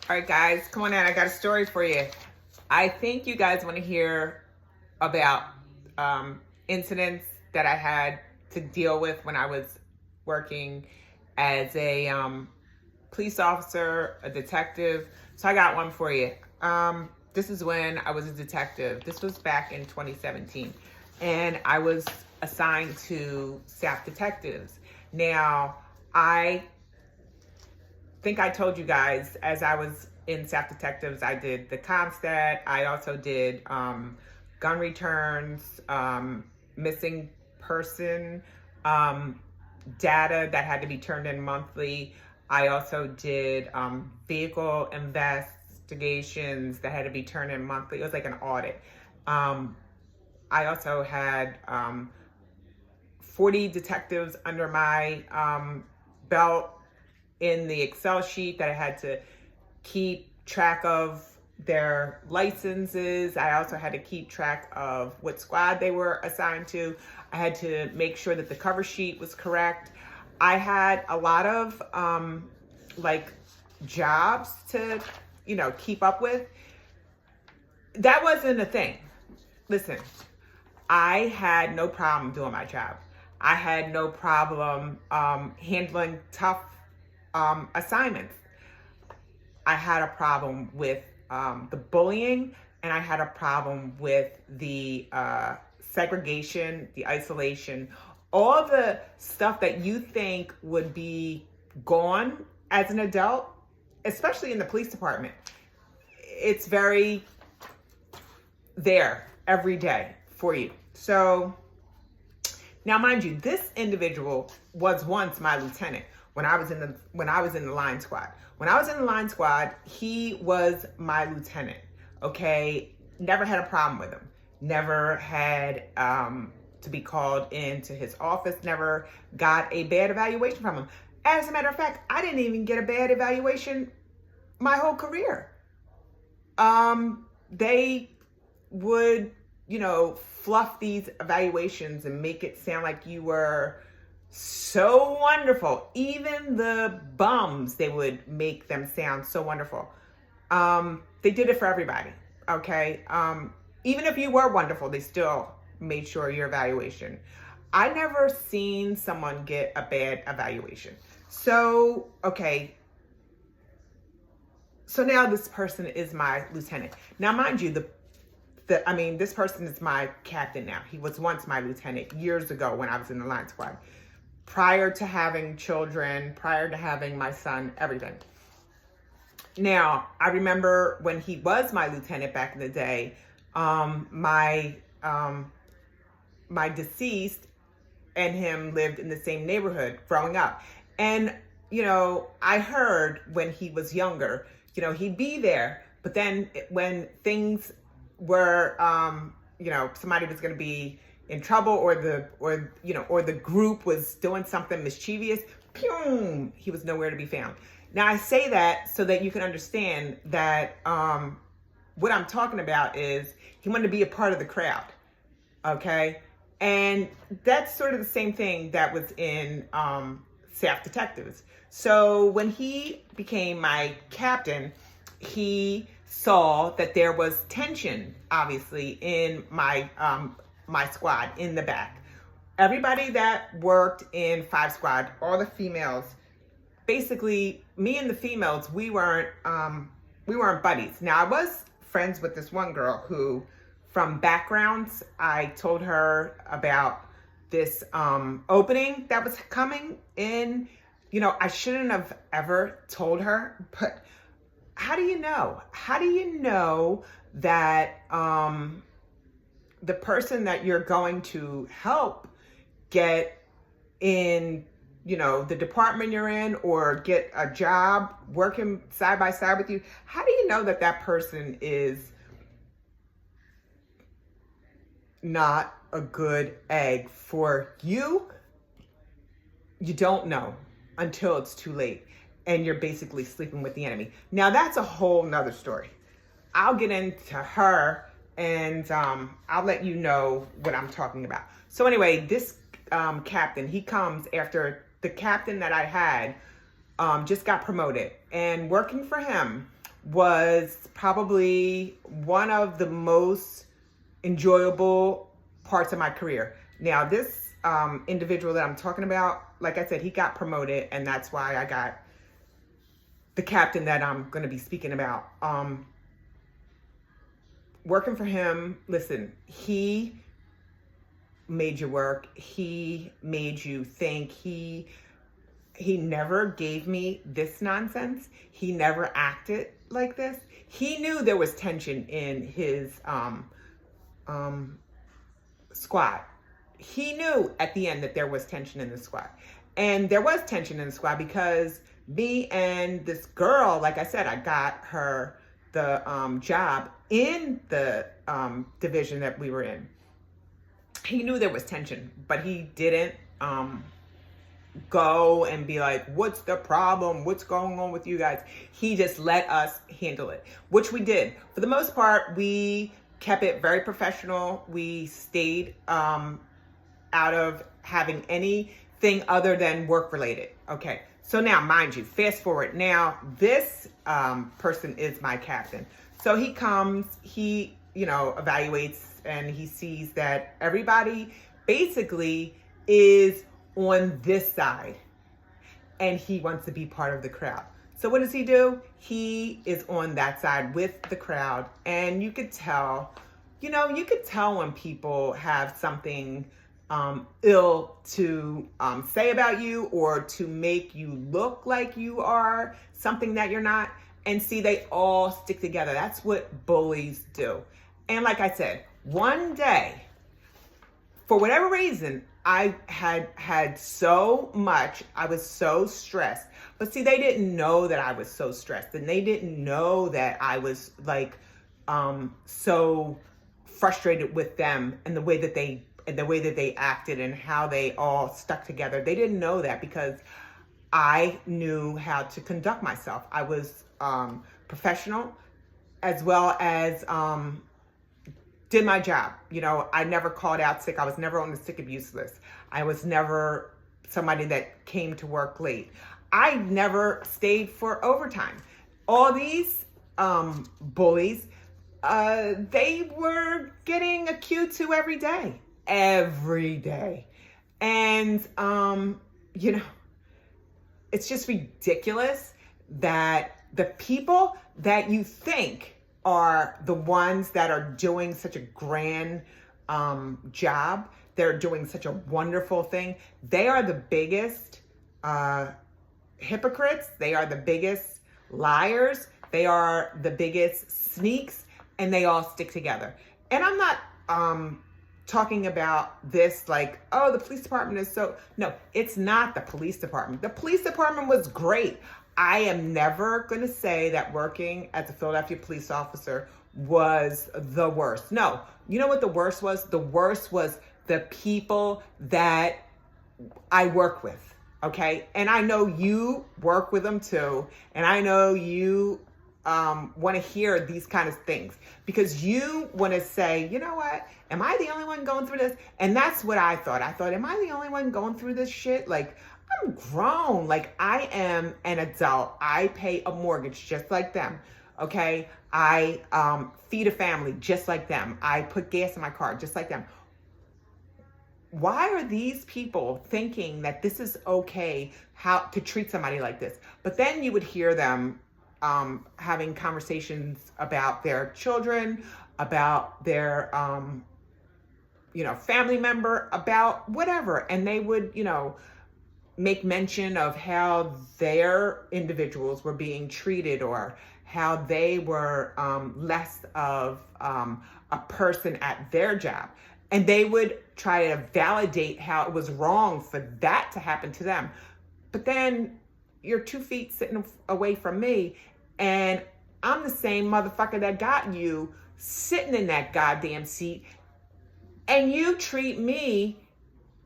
All right, guys, come on in. I got a story for you. I think you guys want to hear about incidents that I had to deal with when I was working as a police officer, a detective. So I got one for you. This is when I was a detective. This was back in 2017. And I was assigned to staff detectives. Now, I think I told you guys as I was in staff detectives, I did the ComStat. I also did gun returns, missing person data that had to be turned in monthly. I also did vehicle investigations that had to be turned in monthly. It was like an audit. I also had 40 detectives under my belt in the Excel sheet that I had to keep track of their licenses. I also had to keep track of what squad they were assigned to. I had to make sure that the cover sheet was correct. I had a lot of like jobs to, keep up with. That wasn't a thing. Listen, I had no problem doing my job. I had no problem handling tough assignments. I had a problem with the bullying, and I had a problem with the segregation, the isolation, all the stuff that you think would be gone as an adult, especially in the police department. It's very there every day for you. So now, mind you, this individual was once my lieutenant when I was in the line squad. When I was in the line squad, he was my lieutenant. Okay, never had a problem with him. Never had to be called into his office. Never got a bad evaluation from him. As a matter of fact, I didn't even get a bad evaluation my whole career. They would, fluff these evaluations and make it sound like you were so wonderful. Even the bums, they would make them sound so wonderful. They did it for everybody, okay? Even if you were wonderful, they still made sure your evaluation. I never seen someone get a bad evaluation. So, okay. So now this person is my lieutenant. Now, mind you, this person is my captain now. He was once my lieutenant years ago when I was in the line squad. Prior to having children, prior to having my son, everything. Now, I remember when he was my lieutenant back in the day, my deceased and him lived in the same neighborhood growing up. And, I heard when he was younger, he'd be there, but then when things were, somebody was going to be in trouble or the group was doing something mischievous, pew, he was nowhere to be found. Now I say that so that you can understand that what I'm talking about is he wanted to be a part of the crowd, okay? And that's sort of the same thing that was in staff detectives. So when he became my captain, he saw that there was tension, obviously, in my squad in the back. Everybody that worked in 5 squad, all the females, basically me and the females, we weren't buddies. Now I was friends with this one girl who, from backgrounds, I told her about this opening that was coming in. I shouldn't have ever told her, but how do you know? How do you know that the person that you're going to help get in, the department you're in or get a job working side by side with you, how do you know that that person is not a good egg for you? You don't know until it's too late and you're basically sleeping with the enemy. Now that's a whole nother story. I'll get into her and I'll let you know what I'm talking about. So anyway, this captain, he comes after the captain that I had just got promoted, and working for him was probably one of the most enjoyable parts of my career. Now, this individual that I'm talking about, like I said, he got promoted, and that's why I got the captain that I'm going to be speaking about. Working for him, listen, he made you work. He made you think. He never gave me this nonsense. He never acted like this. He knew there was tension in his squad. He knew at the end that there was tension in the squad. And there was tension in the squad because me and this girl, like I said, I got her the job in the division that we were in. He knew there was tension, but he didn't go and be like, what's the problem? What's going on with you guys? He just let us handle it, which we did. For the most part, we kept it very professional. We stayed out of having anything other than work related. Okay. So now, mind you, fast forward. Now, this person is my captain. So he comes, he, evaluates, and he sees that everybody basically is on this side, and he wants to be part of the crowd. So what does he do? He is on that side with the crowd, and you could tell, when people have something ill to say about you, or to make you look like you are something that you're not. And see, they all stick together. That's what bullies do. And like I said, one day, for whatever reason, I had so much, I was so stressed. But see, they didn't know that I was so stressed, and they didn't know that I was like so frustrated with them and the way that they acted and how they all stuck together. They didn't know that because I knew how to conduct myself. I was professional, as well as did my job. I never called out sick. I was never on the sick abuse list. I was never somebody that came to work late. I never stayed for overtime. All these bullies, they were getting a Q2 every day. And, it's just ridiculous that the people that you think are the ones that are doing such a grand job, they're doing such a wonderful thing, they are the biggest hypocrites, they are the biggest liars, they are the biggest sneaks, and they all stick together. And I'm not talking about this like, oh, the police department is so... No, it's not the police department. The police department was great. I am never going to say that working as a Philadelphia police officer was the worst. No, you know what the worst was? The worst was the people that I work with, okay? And I know you work with them too, and I know you want to hear these kind of things because you want to say, you know what? Am I the only one going through this? And that's what I thought. I thought, am I the only one going through this shit? Like, I'm grown. Like, I am an adult. I pay a mortgage just like them. Okay. I feed a family just like them. I put gas in my car just like them. Why are these people thinking that this is okay, how to treat somebody like this? But then you would hear them having conversations about their children, about their, family member, about whatever. And they would, make mention of how their individuals were being treated, or how they were less of a person at their job. And they would try to validate how it was wrong for that to happen to them. But then you're 2 feet sitting away from me, and I'm the same motherfucker that got you sitting in that goddamn seat, and you treat me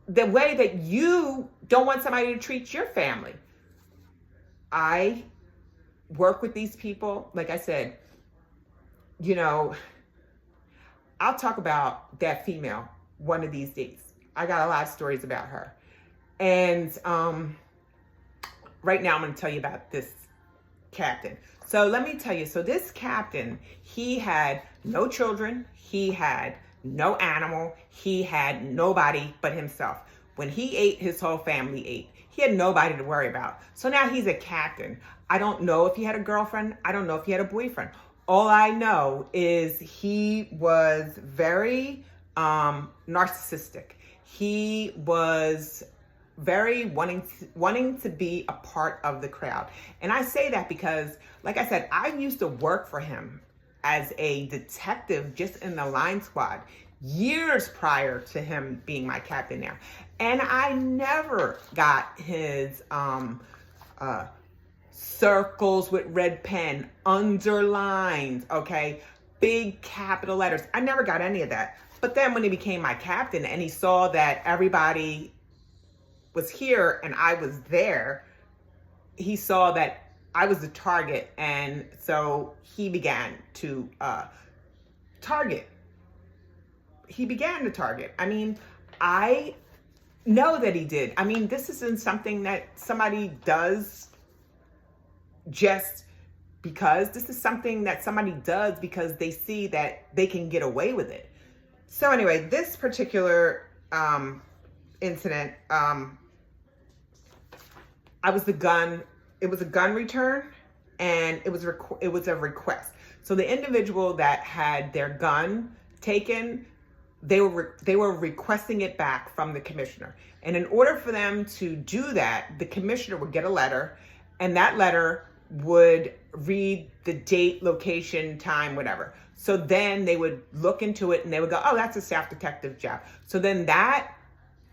the way that you don't want somebody to treat your family. I work with these people. Like I said, I'll talk about that female one of these days. I got a lot of stories about her. And right now I'm going to tell you about this captain. So let me tell you, so this captain, he had no children, he had no animal, he had nobody but himself. When he ate, his whole family ate. He had nobody to worry about. So now he's a captain. I don't know if he had a girlfriend. I don't know if he had a boyfriend. All I know is he was very narcissistic. He was very wanting to be a part of the crowd. And I say that because, like I said, I used to work for him as a detective just in the line squad years prior to him being my captain now. And I never got his circles with red pen, underlined, okay, big capital letters. I never got any of that. But then when he became my captain and he saw that everybody was here and I was there, he saw that I was the target, and so he began to target. He began to target. I mean, I know that he did. I mean, this isn't something that somebody does just because. This is something that somebody does because they see that they can get away with it. So anyway, this particular incident, it was a gun return, and it was a request. So the individual that had their gun taken, they were requesting it back from the commissioner. And in order for them to do that, the commissioner would get a letter, and that letter would read the date, location, time, whatever. So then they would look into it and they would go, oh, that's a staff detective job. So then that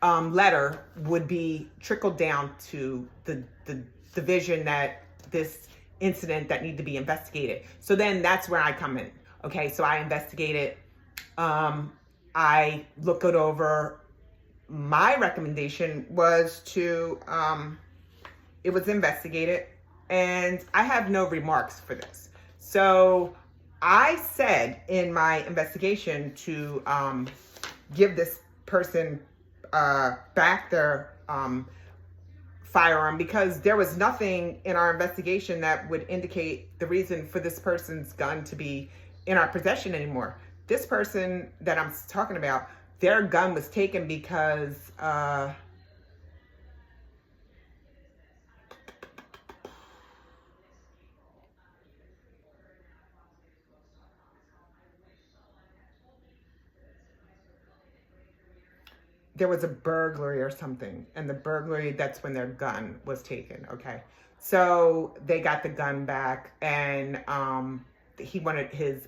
letter would be trickled down to the division that this incident that need to be investigated. So then that's where I come in. Okay, so I investigate it. I look it over. My recommendation was to, it was investigated, and I have no remarks for this. So I said in my investigation to give this person back their firearm, because there was nothing in our investigation that would indicate the reason for this person's gun to be in our possession anymore. This person that I'm talking about, their gun was taken because there was a burglary or something, and the burglary, that's when their gun was taken. Okay, so they got the gun back, and he wanted his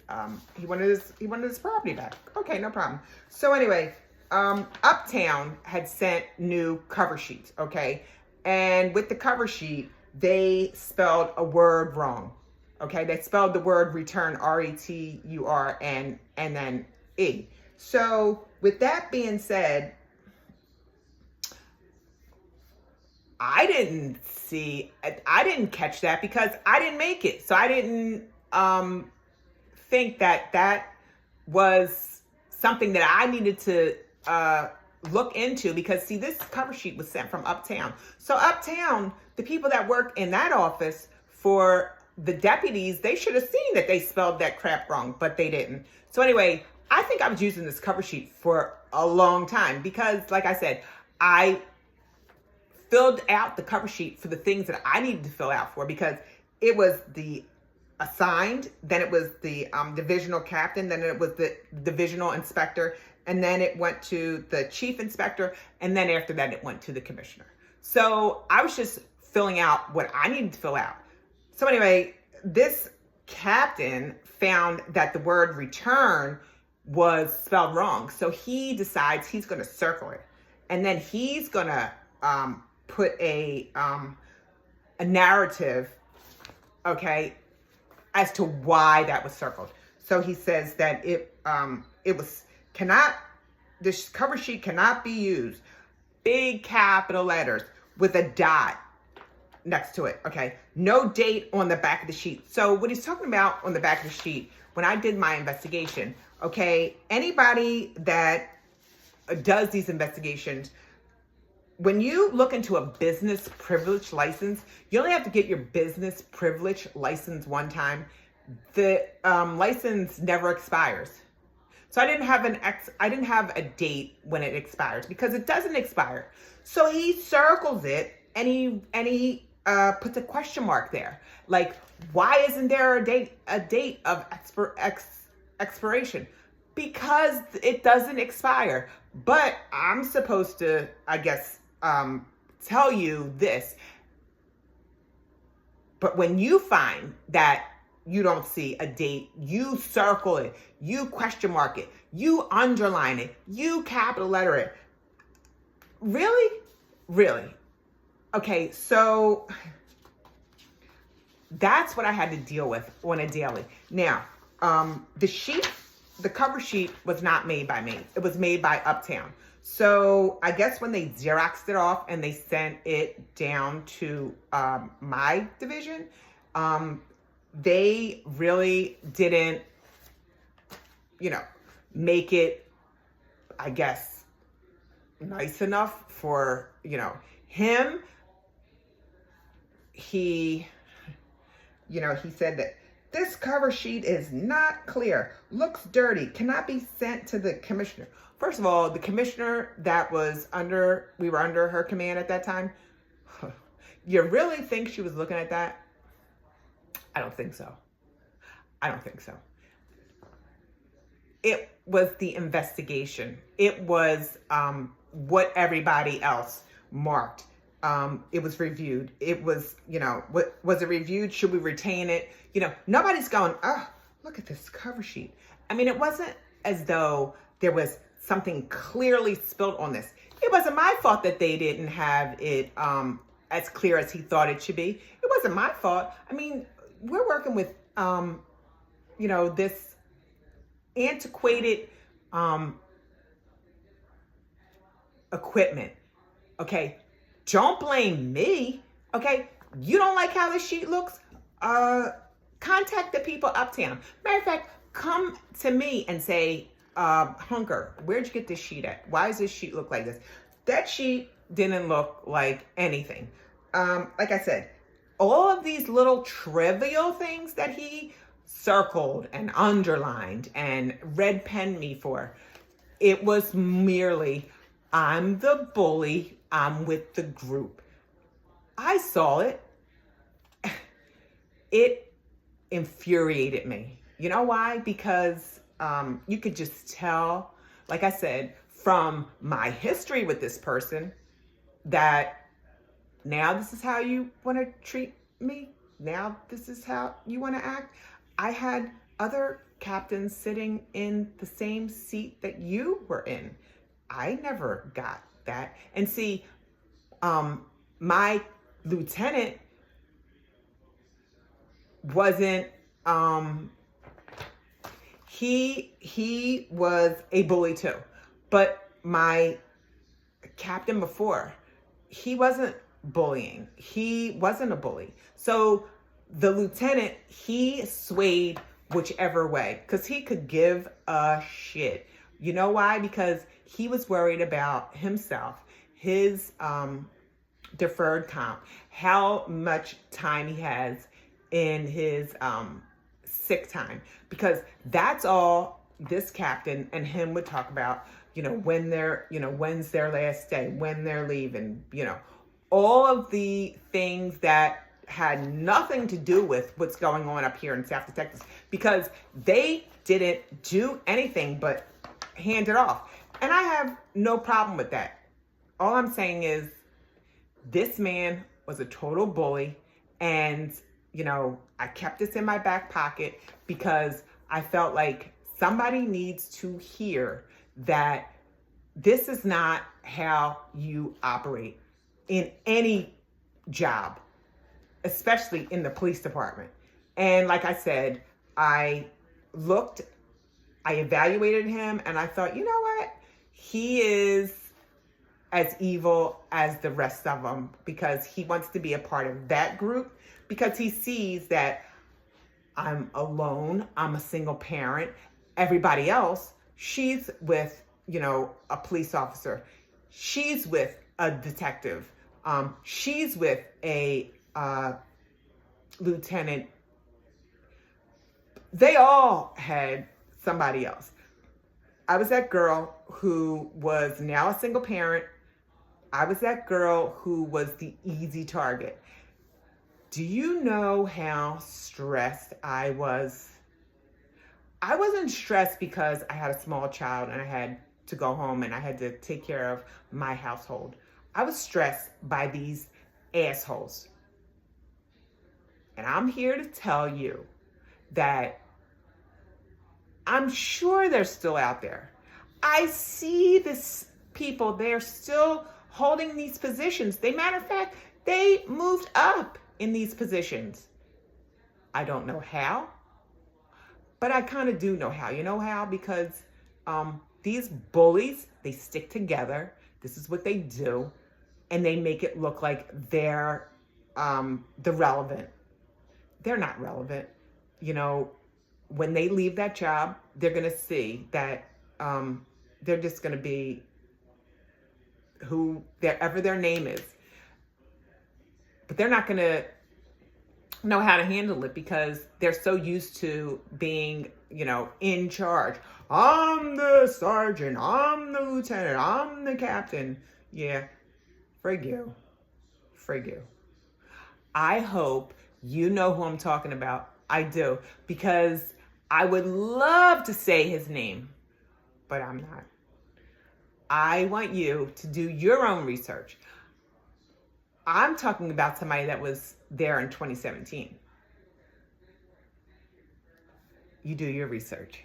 property back. Okay, no problem. So anyway, Uptown had sent new cover sheets. Okay, and with the cover sheet, they spelled a word wrong. Okay, they spelled the word return, R-E-T-U-R, and then E. So with that being said, I didn't catch that because I didn't make it. So I didn't think that was something that I needed to look into, because see, this cover sheet was sent from Uptown. So Uptown, the people that work in that office for the deputies, they should have seen that they spelled that crap wrong, but they didn't. So anyway, I think I was using this cover sheet for a long time because, like I said, I filled out the cover sheet for the things that I needed to fill out for, because it was the assigned, then it was the divisional captain, then it was the divisional inspector, and then it went to the chief inspector, and then after that it went to the commissioner. So I was just filling out what I needed to fill out. So anyway, this captain found that the word return was spelled wrong. So he decides he's going to circle it, and then he's going to put a narrative, okay, as to why that was circled. So he says that this cover sheet cannot be used, big capital letters with a dot next to it, okay? No date on the back of the sheet. So what he's talking about on the back of the sheet, when I did my investigation, okay, anybody that does these investigations, when you look into a business privilege license, you only have to get your business privilege license one time. The license never expires. So I didn't have a date when it expires because it doesn't expire. So he circles it and he puts a question mark there. Like, why isn't there a date of expiration? Because it doesn't expire. But I'm supposed to, I guess, tell you this. But when you find that you don't see a date, you circle it, you question mark it, you underline it, you capital letter it. Really? Really? Okay, so that's what I had to deal with on a daily. Now, the cover sheet was not made by me. It was made by Uptown. So I guess when they Xeroxed it off and they sent it down to my division, they really didn't, make it, I guess, nice enough for, him. He said that this cover sheet is not clear, looks dirty, cannot be sent to the commissioner. First of all, the commissioner that we were under her command at that time, you really think she was looking at that? I don't think so. It was the investigation. It was what everybody else marked. It was reviewed. It was, was it reviewed? Should we retain it? Nobody's going, oh, look at this cover sheet. I mean, it wasn't as though there was something clearly spilled on this. It wasn't my fault that they didn't have it as clear as he thought it should be. It wasn't my fault. I mean, we're working with, this antiquated equipment. Okay. Don't blame me. Okay. You don't like how this sheet looks? Contact the people Uptown. Matter of fact, come to me and say, Hunker, where'd you get this sheet at? Why does this sheet look like this? That sheet didn't look like anything. Like I said, all of these little trivial things that he circled and underlined and red penned me for, it was merely, I'm the bully, I'm with the group. I saw it. It infuriated me. You know why? Because you could just tell, like I said, from my history with this person, that now this is how you want to treat me. Now this is how you want to act. I had other captains sitting in the same seat that you were in. I never got that. And see, my lieutenant wasn't, he was a bully too, but my captain before, he wasn't bullying. He wasn't a bully. So the lieutenant, he swayed whichever way because he could give a shit. You know why? Because he was worried about himself, his deferred comp, how much time he has in his sick time, because that's all this captain and him would talk about, when they're, when's their last day, when they're leaving, all of the things that had nothing to do with what's going on up here in South Texas, because they didn't do anything but hand it off. And I have no problem with that. All I'm saying is this man was a total bully, and I kept this in my back pocket because I felt like somebody needs to hear that this is not how you operate in any job, especially in the police department. And like I said, I evaluated him and I thought, you know what? He is as evil as the rest of them because he wants to be a part of that group, because he sees that I'm alone, I'm a single parent. Everybody else, she's with, a police officer. She's with a detective. She's with a lieutenant. They all had somebody else. I was that girl who was now a single parent. I was that girl who was the easy target. Do you know how stressed I was? I wasn't stressed because I had a small child and I had to go home and I had to take care of my household. I was stressed by these assholes. And I'm here to tell you that I'm sure they're still out there. I see this people, they're still holding these positions. Matter of fact, they moved up in these positions. I don't know how, but I kind of do know how. You know how? Because these bullies, they stick together. This is what they do. And they make it look like they're the relevant. They're not relevant. You know, when they leave that job, they're going to see that they're just going to be whoever their name is. But they're not going to know how to handle it because they're so used to being, in charge. I'm the sergeant, I'm the lieutenant, I'm the captain. Yeah, frig you. Frig you. I hope you know who I'm talking about. I do, because I would love to say his name, but I'm not. I want you to do your own research. I'm talking about somebody that was there in 2017. You do your research.